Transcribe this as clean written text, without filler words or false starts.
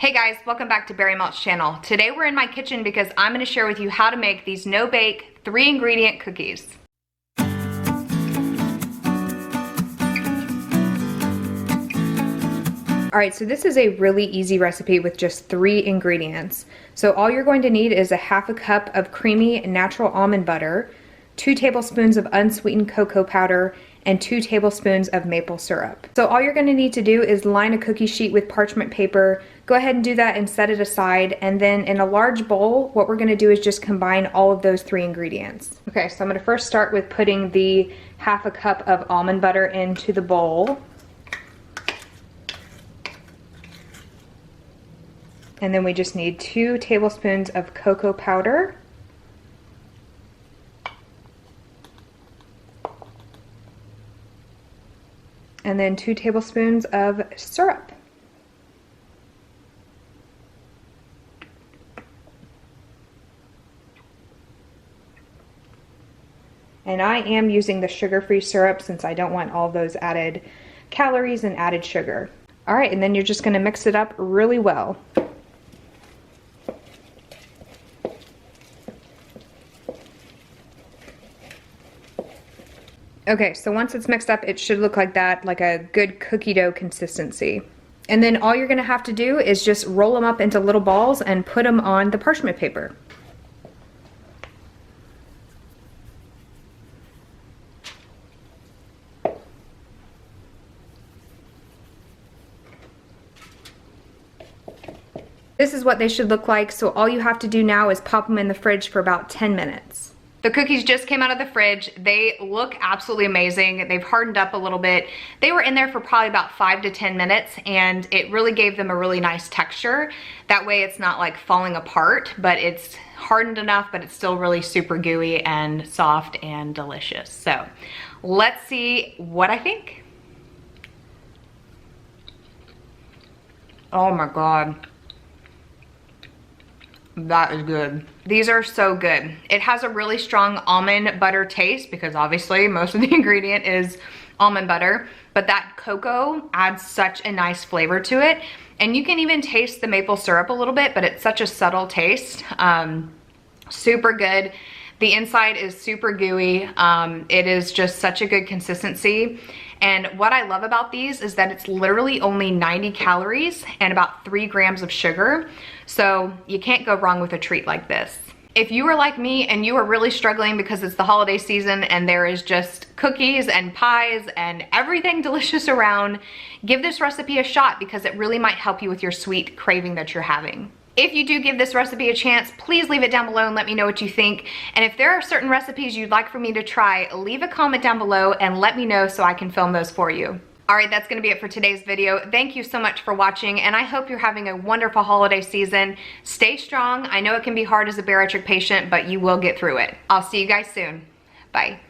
Hey guys, welcome back to Berry Melt's channel. Today we're in my kitchen because I'm going to share with you how to make these no-bake 3-ingredient cookies. Alright, so this is a really easy recipe with just 3 ingredients. So all you're going to need is a half a cup of creamy natural almond butter, 2 tablespoons of unsweetened cocoa powder, and 2 tablespoons of maple syrup. So all you're going to need to do is line a cookie sheet with parchment paper. Go ahead and do that and set it aside. And then in a large bowl, what we're going to do is just combine all of those 3 ingredients. Okay, so I'm going to first start with putting the half a cup of almond butter into the bowl. And then we just need 2 tablespoons of cocoa powder. And then 2 tablespoons of syrup. And I am using the sugar-free syrup since I don't want all those added calories and added sugar. All right, and then you're just gonna mix it up really well. Okay, so once it's mixed up, it should look like that, like a good cookie dough consistency. And then all you're gonna have to do is just roll them up into little balls and put them on the parchment paper. This is what they should look like, so all you have to do now is pop them in the fridge for about 10 minutes. The cookies just came out of the fridge. They look absolutely amazing. They've hardened up a little bit. They were in there for probably about 5 to 10 minutes and it really gave them a really nice texture. That way it's not like falling apart, but it's hardened enough, but it's still really super gooey and soft and delicious. So let's see what I think. Oh my God. That is good. These are so good. It has a really strong almond butter taste because obviously most of the ingredient is almond butter, but that cocoa adds such a nice flavor to it. And you can even taste the maple syrup a little bit, but it's such a subtle taste. Super good. The inside is super gooey. It is just such a good consistency. And what I love about these is that it's literally only 90 calories and about 3 grams of sugar. So you can't go wrong with a treat like this. If you are like me and you are really struggling because it's the holiday season and there is just cookies and pies and everything delicious around, give this recipe a shot because it really might help you with your sweet craving that you're having. If you do give this recipe a chance, please leave it down below and let me know what you think. And if there are certain recipes you'd like for me to try, leave a comment down below and let me know so I can film those for you. All right, that's gonna be it for today's video. Thank you so much for watching and I hope you're having a wonderful holiday season. Stay strong. I know it can be hard as a bariatric patient, but you will get through it. I'll see you guys soon. Bye.